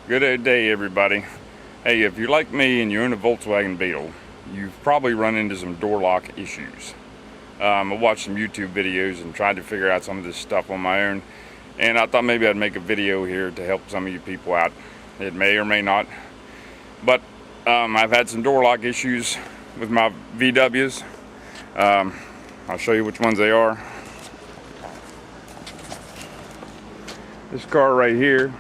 Good day, everybody. Hey, if you're like me and you're in a Volkswagen Beetle, you've probably run into some door lock issues. I watched some YouTube videos and tried to figure out some of this stuff on my own, and I thought maybe I'd make a video here to help some of you people out. It may or may not, but I've had some door lock issues with my VWs. I'll show you which ones they are. This car right here,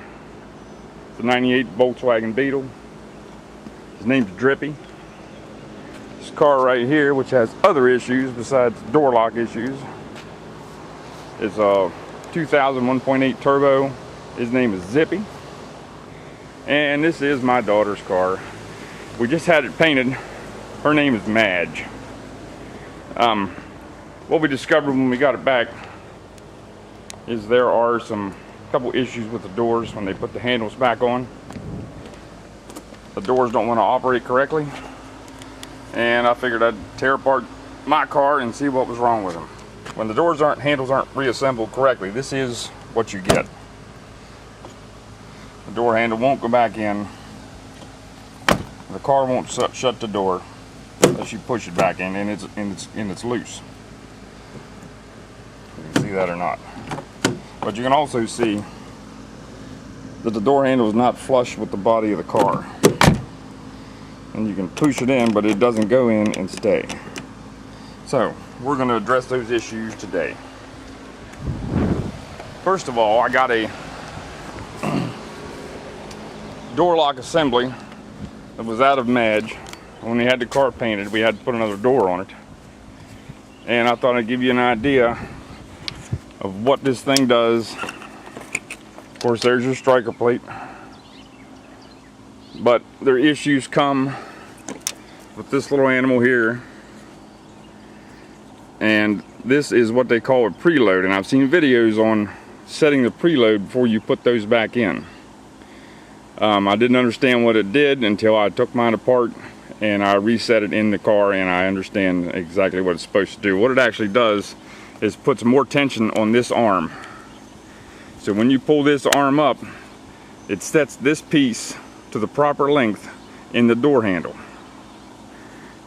the 98 Volkswagen Beetle. His name's Drippy. This car right here, which has other issues besides door lock issues, is a 2000 1.8 turbo. His name is Zippy. And this is my daughter's car. We just had it painted. Her name is Madge. What we discovered when we got it back is there are couple issues with the doors when they put the handles back on. The doors don't want to operate correctly, and I figured I'd tear apart my car and see what was wrong with them. When the handles aren't reassembled correctly, this is what you get. The door handle won't go back in. The car won't shut the door unless you push it back in, and it's loose. You can see that or not. But you can also see that the door handle is not flush with the body of the car. And you can push it in, but it doesn't go in and stay. So, we're going to address those issues today. First of all, I got a door lock assembly that was out of Madge. When we had the car painted, we had to put another door on it. And I thought I'd give you an idea of what this thing does. Of course, there's your striker plate, but their issues come with this little animal here, and this is what they call a preload, and I've seen videos on setting the preload before you put those back in. I didn't understand what it did until I took mine apart and I reset it in the car, and I understand exactly what it's supposed to do. What it actually does is puts more tension on this arm. So when you pull this arm up, it sets this piece to the proper length in the door handle.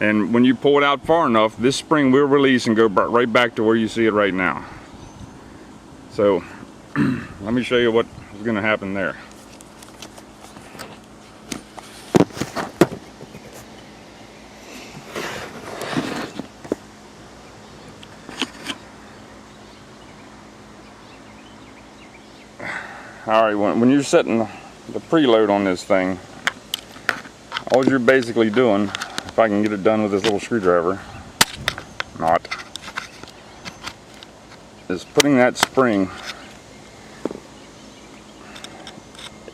And when you pull it out far enough, this spring will release and go right back to where you see it right now. So let me show you what is going to happen there. Alright, when you're setting the preload on this thing, all you're basically doing, if I can get it done with this little screwdriver, is putting that spring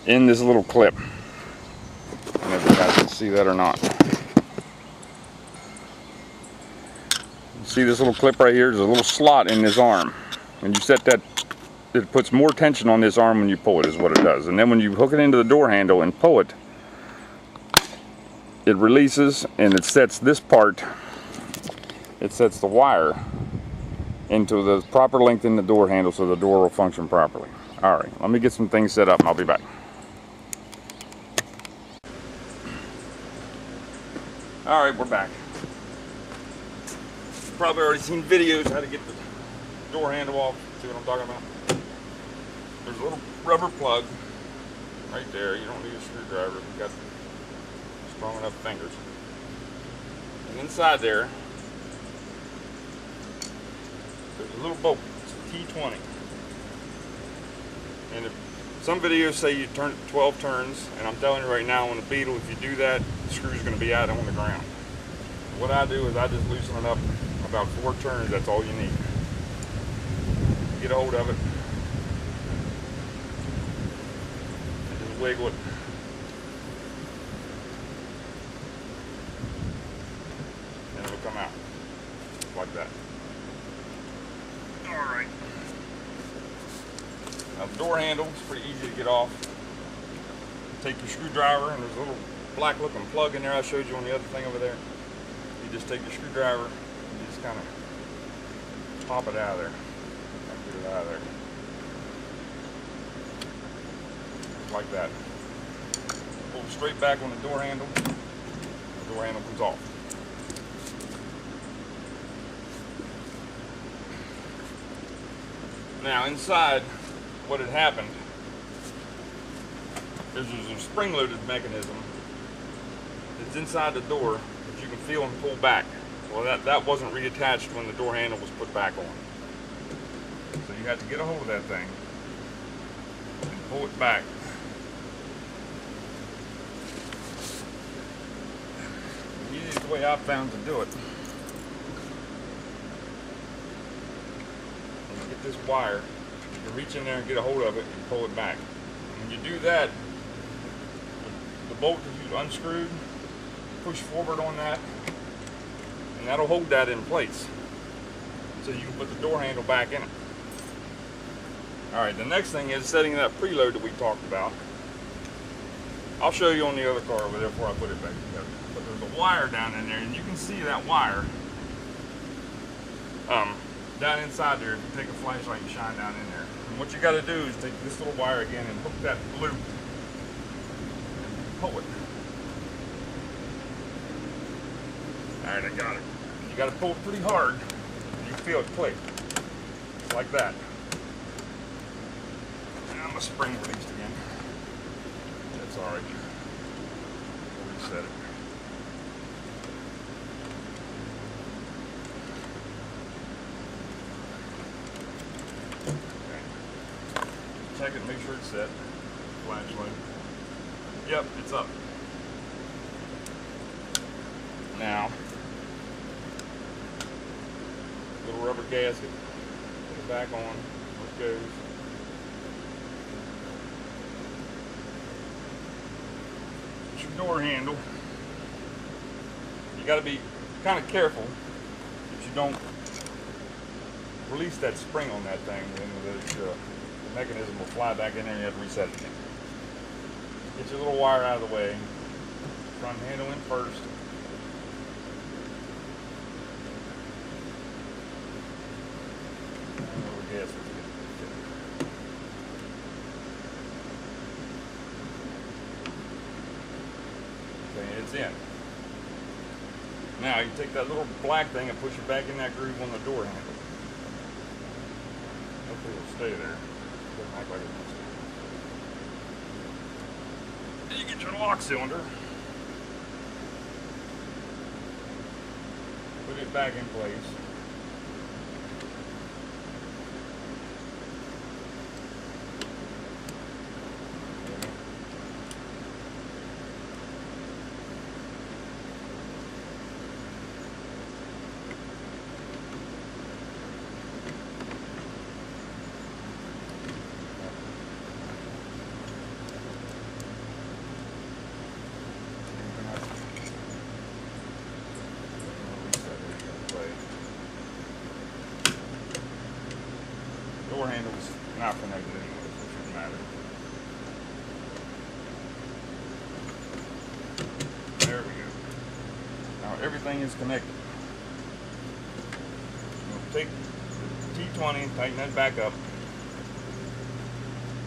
in this little clip. I don't know if you guys can see that or not. See this little clip right here? There's a little slot in this arm. When you set that, it puts more tension on this arm when you pull it, is what it does. And then when you hook it into the door handle and pull it, it releases, and it sets this part, it sets the wire into the proper length in the door handle so the door will function properly. Alright, let me get some things set up and I'll be back. Alright, we're back. You've probably already seen videos how to get the door handle off. See what I'm talking about? There's a little rubber plug right there. You don't need a screwdriver if you've got strong enough fingers. And inside there, there's a little bolt. It's a T20. And some videos say you turn it 12 turns, and I'm telling you right now on the Beetle, if you do that, the screw's going to be out on the ground. What I do is I just loosen it up about 4 turns. That's all you need. Get a hold of it. Wiggle it. And it'll come out like that. Alright. Now the door handle is pretty easy to get off. Take your screwdriver, and there's a little black looking plug in there I showed you on the other thing over there. You just take your screwdriver and you just kind of pop it out of there. Get it out of there. Like that. pull straight back on the door handle. The door handle comes off. Now inside, what had happened is there's a spring-loaded mechanism that's inside the door that you can feel and pull back. Well, that wasn't reattached when the door handle was put back on. So you have to get a hold of that thing and pull it back. The easiest way I've found to do it is get this wire. You can reach in there and get a hold of it and pull it back. When you do that, the bolt that you unscrewed, push forward on that, and that'll hold that in place so you can put the door handle back in it. Alright, the next thing is setting that preload that we talked about. I'll show you on the other car over there before I put it back together. But there's a wire down in there, and you can see that wire down inside there. If you take a flashlight and shine down in there. And what you got to do is take this little wire again and hook that loop and pull it. Alright, I got it. You got to pull it pretty hard. You can feel it click. Just like that. And I'm going to spring released again. That's alright. We'll reset it. Okay. Check it, make sure it's set. Flashlight. Yep, it's up. Now, little rubber gasket, put it back on, it goes. It's your door handle. You got to be kind of careful that you don't release that spring on that thing, and the mechanism will fly back in there and you have to reset it again. Get your little wire out of the way. Front handle in first. Okay, it's in. Now you take that little black thing and push it back in that groove on the door handle. Hopefully it'll stay there. Doesn't act like it wants to. Then you get your lock cylinder. Put it back in place. Door handle's not connected anyway, so it shouldn't matter. There we go. Now everything is connected. We'll take the T20, tighten that back up,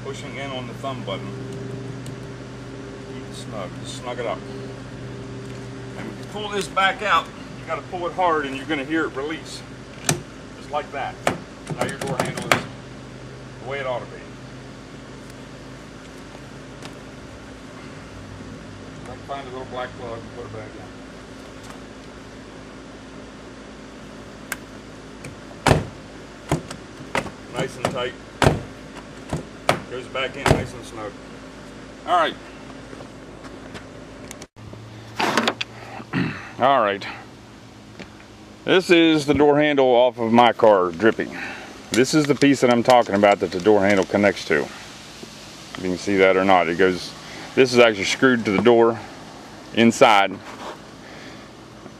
pushing in on the thumb button. Keep it snug, just snug it up. And when you pull this back out, you got to pull it hard and you're going to hear it release. Just like that. Now your door handle is the way it ought to be. I can find a little black plug and put it back in. Nice and tight. Goes back in nice and snug. Alright. Alright. This is the door handle off of my car, dripping. This is the piece that I'm talking about that the door handle connects to. If you can see that or not. It goes, this is actually screwed to the door inside,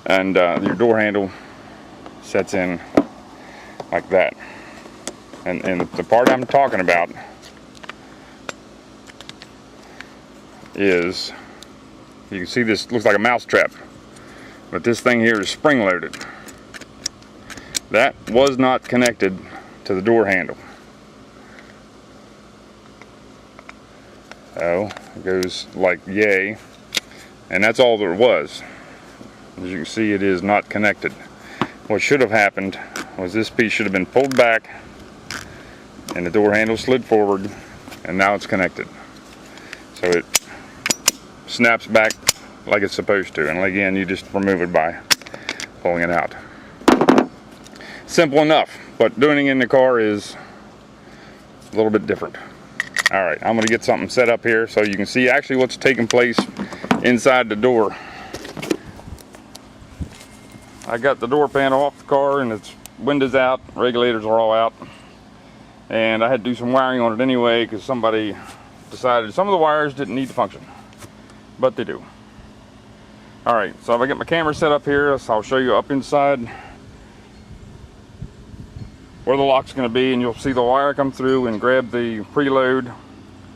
and your door handle sets in like that. And the part I'm talking about is, you can see this looks like a mouse trap, but this thing here is spring loaded. That was not connected to the door handle. So It goes like yay, and that's all there was. As you can see, it is not connected. What should have happened was this piece should have been pulled back and the door handle slid forward, and now it's connected. So it snaps back like it's supposed to, and again, you just remove it by pulling it out. Simple enough, but doing it in the car is a little bit different. All right, I'm gonna get something set up here so you can see actually what's taking place inside the door. I got the door panel off the car and its windows out, regulators are all out, and I had to do some wiring on it anyway because somebody decided some of the wires didn't need to function, but they do. All right, so if I get my camera set up here, I'll show you up inside where the lock's going to be, and you'll see the wire come through and grab the preload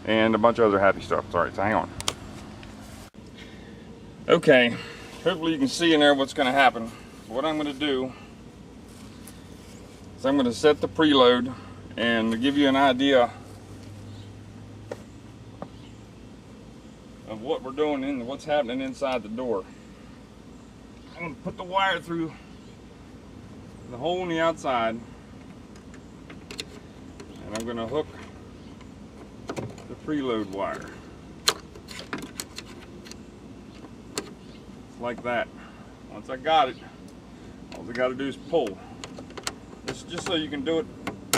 and a bunch of other happy stuff. All right, so hang on. Okay, hopefully you can see in there what's going to happen. What I'm going to do is I'm going to set the preload, and to give you an idea of what we're doing and what's happening inside the door, I'm going to put the wire through the hole in the outside, and I'm going to hook the preload wire like that. Once I got it, all I got to do is pull. This is just so you can do it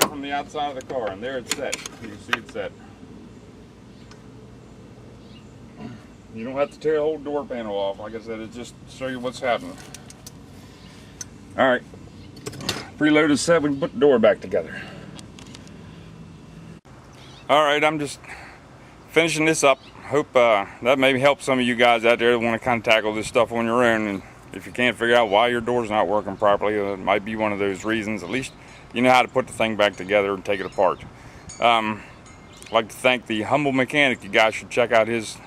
from the outside of the car, and there it's set. You can see it's set. You don't have to tear the whole door panel off. Like I said, it's just to show you what's happening. All right, preload is set. We can put the door back together. All right, I'm just finishing this up. Hope that maybe help some of you guys out there that want to kind of tackle this stuff on your own. And if you can't figure out why your door's not working properly, it might be one of those reasons. At least you know how to put the thing back together and take it apart. I'd like to thank the Humble Mechanic. You guys should check out his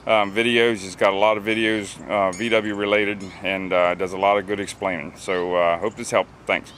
videos. He's got a lot of videos VW related, and does a lot of good explaining. So hope this helped. Thanks.